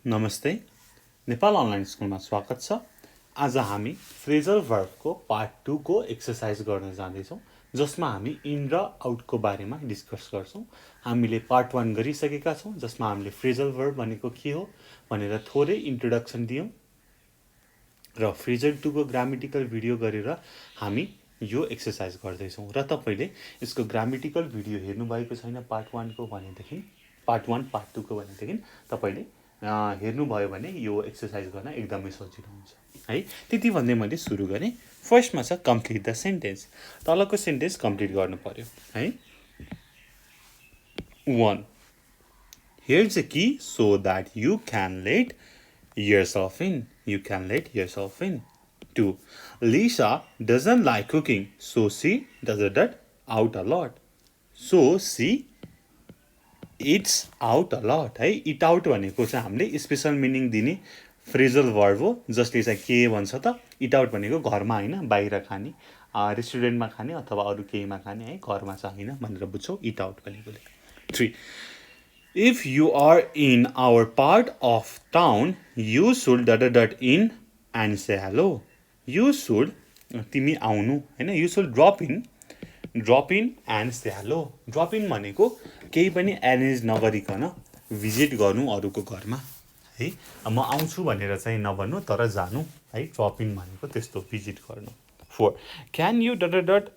नमस्ते नेपाल अनलाइन स्कुलमा स्वागत छ। आज हामी फ्रेजल वर्बको पार्ट 2 को एक्सरसाइज गर्न जाँदैछौँ, जसमा हामी इन र आउटको बारेमा डिस्कस गर्छौँ। हामीले पार्ट 1 गरिसकेका छौँ, जसमा हामीले फ्रेजल वर्ब भनेको के हो भनेर थोरै इन्ट्रोडक्सन दियौँ र फ्रेजल 2 को ग्रामेटिकल भिडियो गरेर हामी यो एक्सरसाइज गर्दैछौँ। र तपाईले यसको ग्रामेटिकल भिडियो हेर्नुभएको छैन पार्ट 1 को भनेदेखि पार्ट 1 पार्ट 2 को भनेदेखि तपाईले हेर्नुभयो भने यो एक्सरसाइज गर्न एकदमै सजिलो हुन्छ है। त्यति भन्दै मैले सुरु गरेँ। फर्स्टमा छ कम्प्लिट द सेन्टेन्स। तलको सेन्टेन्स कम्प्लिट गर्नु पर्यो है। 1. Here's a key so that you can let yourself in. You can let yourself in. 2. Lisa doesn't like cooking, so she does it out a lot. So she it's out a lot है। It out भनेको चाहिँ हामीले special meaning दिने phrasal verb हो, जसले चाहिँ के भन्छ त, इट आउट भनेको घरमा होइन, बाहिर खाने, रेस्टुरेन्टमा खाने अथवा अरू केहीमा खाने है, घरमा चाहिँ होइन भनेर बुझ्छौँ इट आउट भनेकोले। 3. If you are in our part of town you should dot in and say hello. You should तिमी आउनु होइन, you should drop in and say hello. Drop in भनेको केही पनि एरेन्ज नगरिकन भिजिट गर्नु अरूको घरमा है। म आउँछु भनेर चाहिँ नभन्नु, तर जानु है। ड्रप इन भनेको त्यस्तो भिजिट गर्नु। 4. Can you dot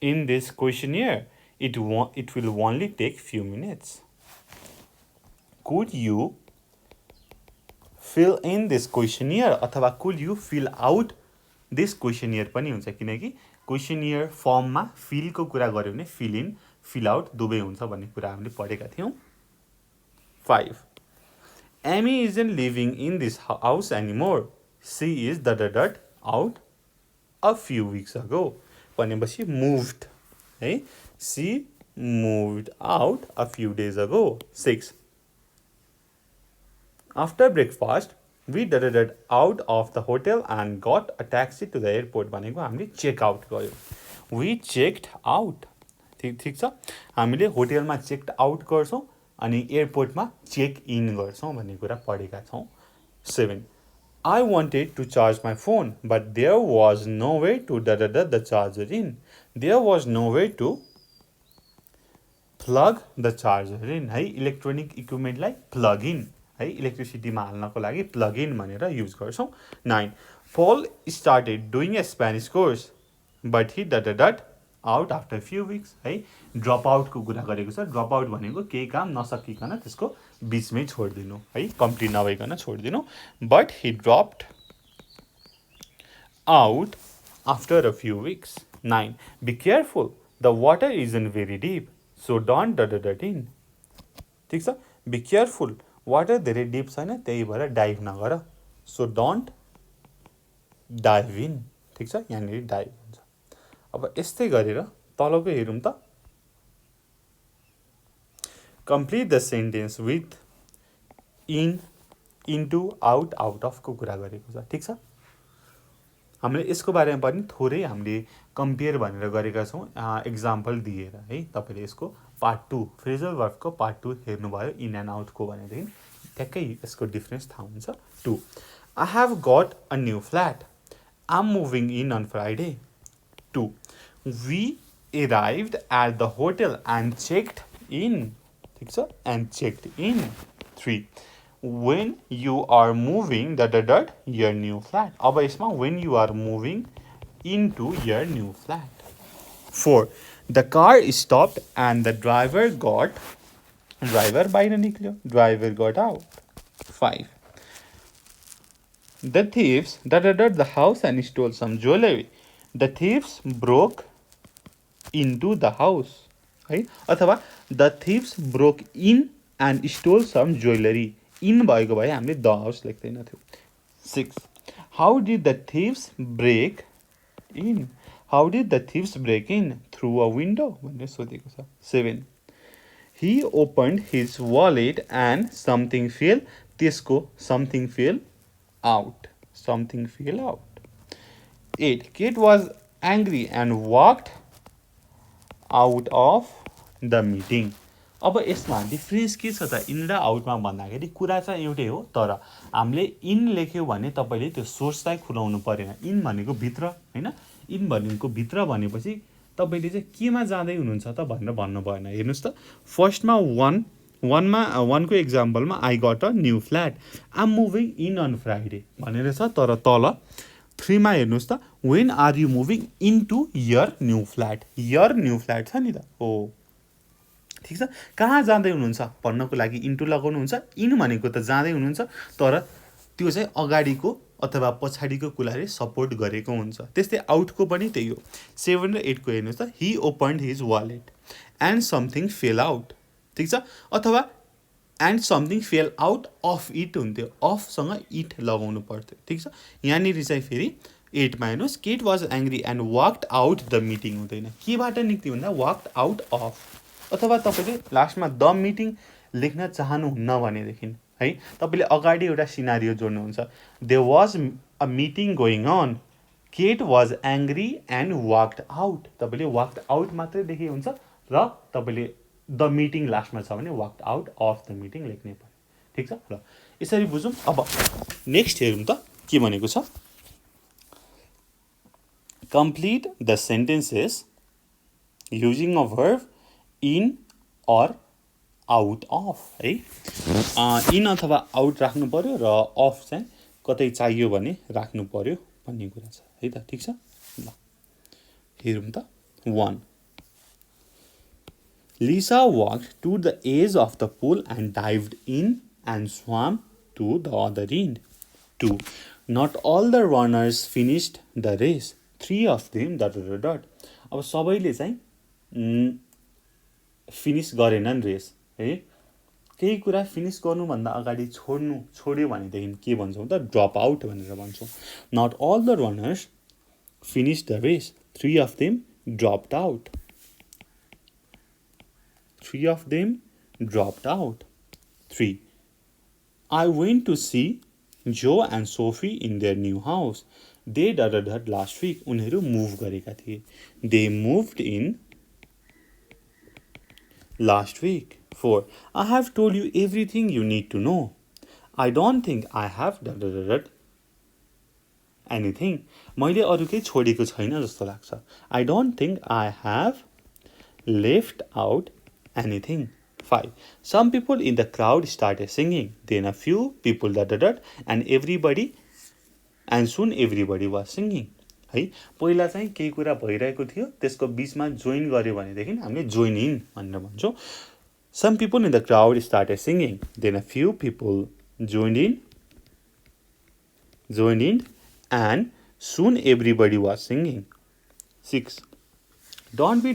in this questionnaire, it will only take few minutes. Could you fill in this questionnaire अथवा could you fill out this questionnaire पनि हुन्छ, किनकि क्वेसनियर फर्ममा फिलको कुरा गऱ्यो भने फिल इन फिल आउट दुवै हुन्छ भन्ने कुरा हामीले पढेका थियौँ। 5. Amy isn't living in this house anymore, she is dot out a few weeks ago. भनेपछि मुभ्ड है, she moved out a few days ago. 6. After breakfast we dot out of the hotel and got a taxi to the airport. भनेको हामीले check out गऱ्यौँ, we checked out. ठिक छ, हामीले होटेलमा check out गर्छौँ अनि एयरपोर्टमा चेक इन गर्छौँ भन्ने कुरा पढेका छौँ। 7. I wanted to charge my phone but there was no way to dot the charger in. There was no way to plug the charger in है। इलेक्ट्रोनिक इक्विपमेन्टलाई प्लग इन है, इलेक्ट्रिसिटीमा हाल्नको लागि प्लग इन भनेर युज गर्छौँ। 9. Paul started doing a Spanish course but he dot out after few weeks है। Drop आउटको कुरा गरेको छ। ड्रप आउट भनेको केही काम नसकिकन त्यसको बिचमै छोडिदिनु है, कम्प्लिट नभइकन छोडिदिनु। But he dropped out after a few weeks. 9. Be careful the water isn't very deep, so don't dot in. ठिक छ, बी केयरफुल, वाटर धेरै डिप छैन त्यही भएर डाइभ नगर, सो डोन्ट डाइभ इन। ठिक छ, यहाँनिर डाइभ हुन्छ। अब यस्तै गरेर तलको हेरौँ त। Complete the sentence with in, into, out, out अफको कुरा गरेको छ। ठिक छ, हामीले यसको बारेमा पनि थोरै हामीले कम्पेयर भनेर गरेका छौँ एक्जाम्पल दिएर है। तपाईँले यसको पार्ट 2 फ्रेजल वर्बको पार्ट 2 हेर्नुभयो इन एन्ड आउटको भनेदेखि ठ्याक्कै यसको डिफ्रेन्स थाहा हुन्छ। 2. I have got a new flat, I am moving in on Friday. 2. We arrived at the hotel and checked in. ठिक छ, and checked in. 3. When you are moving dot your new flat. अब यसमा when you are moving into your new flat. 4. The car stopped and the driver बाहिर निक्ल्यो, driver got out. 5. The thieves dot the house and stole some jewelry. The thieves broke into the house है, अथवा the thieves broke in and stole some jewellery. In भएको भए हामीले the house लेख्दैन थियो। 6. How did the thieves break in, how did the thieves break in through a window भनेर सोधेको छ। 7. He opened his wallet and something fell, त्यसको something fell out, something fell out. 8. Kate was angry and walked out of the meeting. अब यसमा difference के छ त in र आउटमा भन्दाखेरि कुरा चाहिँ एउटै हो तर हामीले इन लेख्यो भने तपाईँले त्यो सोर्सलाई खुलाउनु परेन इन भनेको भित्र हैन इन भनेको भित्र भनेपछि तपाईँले चाहिँ केमा जाँदै हुनुहुन्छ त भनेर भन्नु भएन हेर्नुस् त फर्स्टमा वानको एक्जाम्पलमा I got a new flat am moving in on Friday भनेर छ तर तल 3 मा हेर्नुस् त when are you moving into your new flat छ नि त हो ठीक छ कहाँ जाँदै हुनुहुन्छ भन्नको लागि इन्टु लगाउनुहुन्छ इन भनेको त जाँदै हुनुहुन्छ तर त्यो चाहिँ अगाडिको अथवा पछाडिको कुराले सपोर्ट गरेको हुन्छ त्यस्तै आउटको पनि त्यही हो 7 र 8 को हेर्नुस् त he opened his wallet and something fell out ठीक छ अथवा and something fell out of it हुन्थ्यो अफसँग इट लगाउनु पर्थ्यो ठीक छ यहाँनिर चाहिँ फेरि 8 मा हेर्नुहोस् केट was angry and walked out the meeting हुँदैन केबाट निक्ति भन्दा वाक्ड आउट अफ अथवा तपाईँले लास्टमा द मिटिङ लेख्न चाहनुहुन्न भनेदेखि है तपाईँले अगाडि एउटा सिनारियो जोड्नुहुन्छ they was a meeting going on Kate was angry and walked out तपाईँले वाक्ड आउट मात्रै लेखे हुन्छ र तपाईँले द मिटिङ लास्टमा छ भने walked out of the meeting लेख्नै पर्यो ठिक छ र यसरी बुझौँ अब नेक्स्ट हेरौँ त के भनेको छ complete the sentences using a verb in or out of है इन अथवा आउट राख्नु पर्यो र अफ चाहिँ कतै चाहियो भने राख्नु पर्यो भन्ने कुरा छ है त ठिक छ ल हेरौँ त 1 Lisa walked to the edge of the pool and dived in and swam to the other end. 2 Not all the runners finished the race. 3 of them ... अब सबैले चाहिँ फिनिस गरेनन् रेस है केही कुरा फिनिस गर्नुभन्दा अगाडि छोड्यो भनेदेखि के भन्छौँ त ड्रप आउट भनेर भन्छौँ not all the runners finish the race 3 of them dropped out 3 I went to see Joe and Sophie in their new house they ... last week उनीहरू मुभ गरेका थिए they moved in last week 4 I have told you everything you need to know I don't think I have ... anything मैले अरु केही छोडेको छैन जस्तो लाग्छ I don't think I have left out anything 5 Some people in the crowd started singing then a few people ... and soon everybody was singing है पहिला चाहिँ केही कुरा भइरहेको थियो त्यसको बीचमा जोइन गर्यो भनेदेखि हामीले जोइन इन भनेर भन्छौँ Some people in the crowd started singing then a few people joined in and soon everybody was singing 6 Don't be ...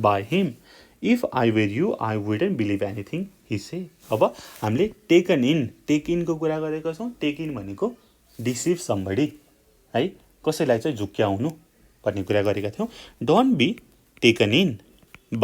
by him if I were you I wouldn't believe anything he said अब हामीले taken in को कुरा गरेका छौँ take in भनेको deceive somebody है कसैलाई चाहिँ झुक्क्याउनु भन्ने कुरा गरेका थियौँ don't be taken in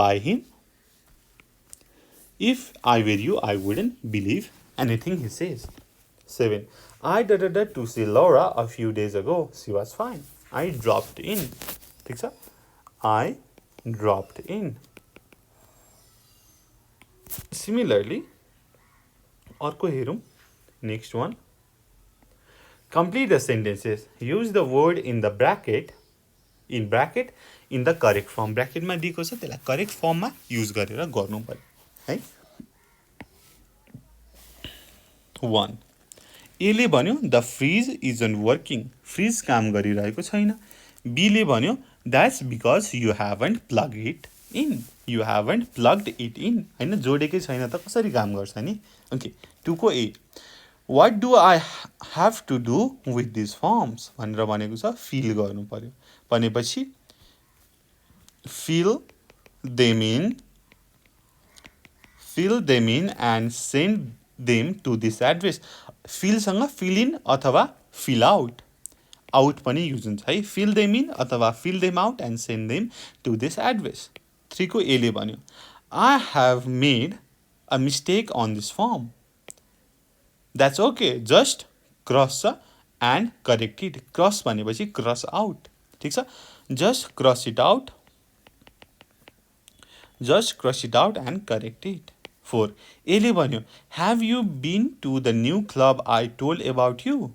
by him if I were you I wouldn't believe anything he says 7 I ... to see Laura a few days ago she was fine I dropped in ठिक छ I dropped in similarly अर्को हेरौँ next one complete the sentences use the word in the bracket in the correct form bracket मा दिएको छ त्यसलाई correct फर्ममा use गरेर गर्नु पर्यो है 1 ए ले भन्यो the fridge isn't working fridge काम गरिरहेको छैन बी ले भन्यो that's because you haven't plug it in हैन जोडेकै छैन त कसरी काम गर्छ नि ओके 2 को ए What do I have to do with these forms भनेर भनेको छ फिल गर्नु पर्यो भनेपछि fill them in and send them to this address fill सँग fill in अथवा fill out पनि युज हुन्छ है fill them in अथवा fill them out and send them to this address 3 को ए ले भन्यो I have made a mistake on this form That's okay. Just cross and correct it. Cross भनेपछि cross out. ठिक छ? Just cross it out. Just crush it out and correct it. 4. एले भन्यो, have you been to the new club I told about you?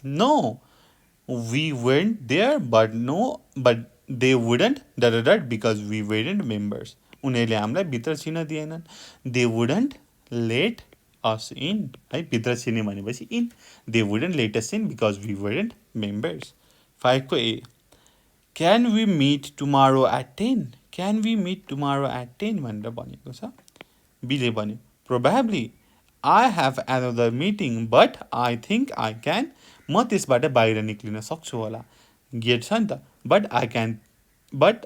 No, we weren't there, but they wouldn't because we weren't members. उनीहरूले हामीलाई भित्र छिर्न दिएनन्. They wouldn't let us in. है, भित्र छिर्ने भनेपछि in. They wouldn't let us in because we weren't members. 5 को A. Can we meet tomorrow at 10? Can we meet tomorrow at 10? भनेर भनेको छ. B ले भन्यो, probably. I have another meeting, but I think I can. म त्यसबाट बाहिर निक्लिन सक्छु होला. Get छ नि त. But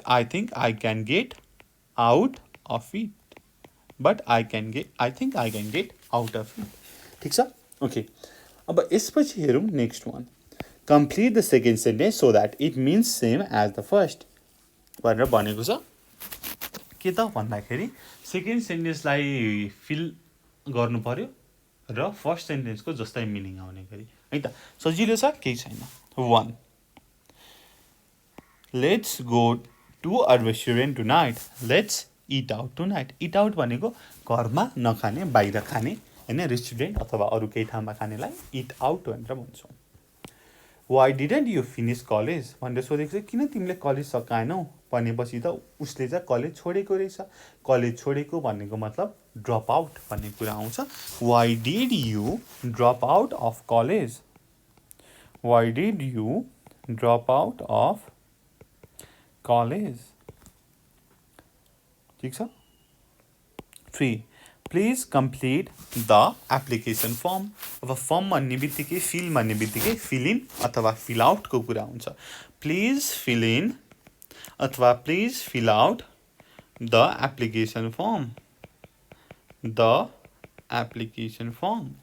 I think I can get out of it. I think I can get out of it. ठिक छ? ओके. अब यसपछि हेरौँ next one. Complete the second sentence so that it means same as the first. भनेर भनेको छ. के त भन्दाखेरि सेकेन्ड सेन्टेन्सलाई फिल गर्नु पर्यो र फर्स्ट सेन्टेन्सको जस्तै मिनिङ आउने गरी. है त, सजिलो छ, केही छैन. 1. Let's go to a restaurant tonight. Let's eat out tonight. Eat out भनेको घरमा नखाने, बाहिर खाने, हैन, रेस्टुरेन्ट अथवा अरू केही ठाउँमा खानेलाई eat out भनेर भन्छौँ. Why didn't you finish college? भनेर सोधेको छ, किन तिमीले कलेज सकाएनौ भनेपछि त उसले चाहिँ कलेज छोडेको रहेछ. कलेज छोडेको भनेको मतलब ड्रप आउट भन्ने कुरा आउँछ. Why did you drop out of college? Why did you drop out of college? ठिक छ. 3. Please complete the application form. अब फर्म भन्ने बित्तिकै, फिल भन्ने बित्तिकै फिल इन अथवा फिल आउटको कुरा हुन्छ. प्लिज फिल इन अथवा please fill out the application form. The application form.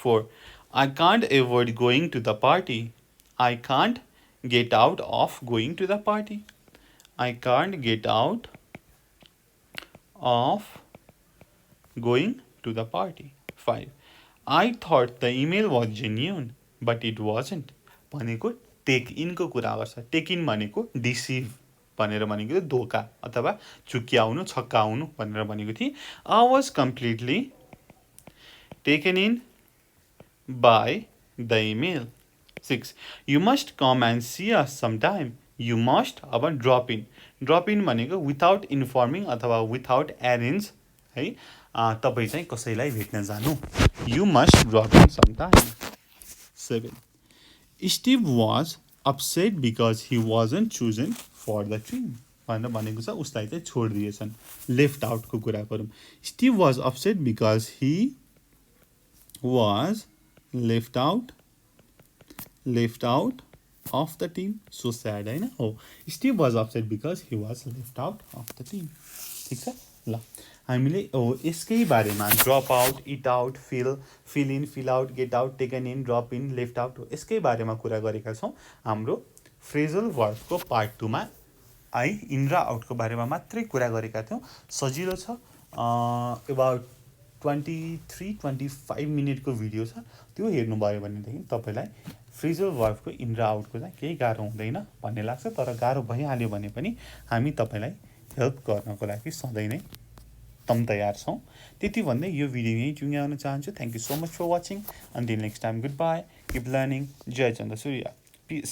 4. I can't avoid going to the party. I can't get out of going to the party. I can't get out of going to the party. 5. I thought the email was genuine, but it wasn't. भनेको take इनको कुरा गर्छ. Take in भनेको deceive भनेर भनेको धोका अथवा चुक्याउनु, छक्काउनु भनेर भनेको थिए. I was completely taken in by the email. 6. You must come and see us sometime. You must अब ड्रप इन. ड्रप इन भनेको विथाउट इन्फर्मिङ अथवा विथाउट एरेन्ज, है, तपाईँ चाहिँ कसैलाई भेट्न जानु. You must drop in sometime. 7. Steve was upset because he wasn't chosen for the team. भनेर भनेको छ, उसलाई चाहिँ छोडिदिएछन्. लेफ्ट आउटको कुरा गरौँ. Steve was upset because he was left out of the team. So sad, हैन? हो. Steve was upset because he was left out of the team. ठिक छ? ल, हामीले यसकै बारेमा drop out, eat out, fill in, fill out, get out, taken in, drop in, left out, यसकै बारेमा कुरा गरेका छौँ हाम्रो फ्रेजल वर्बको पार्ट 2 मा. इन र आउटको बारेमा मात्रै कुरा गरेका थियौँ. सजिलो छ. अबाउट 23-25 मिनटको भिडियो छ. त्यो हेर्नुभयो भनेदेखि तपाईँलाई फ्रेजल वर्बको इन र आउटको चाहिँ केही गाह्रो हुँदैन भन्ने लाग्छ. तर गाह्रो भइहाल्यो भने पनि हामी तपाईँलाई हेल्प गर्नको लागि सधैँ नै तम तयार छौँ. त्यति भन्दै यो भिडियो यहीँ टुङ्ग्याउन चाहन्छु. Thank you so much for watching. Until next time, goodbye. Keep learning. Jai Chandra Surya. Piece.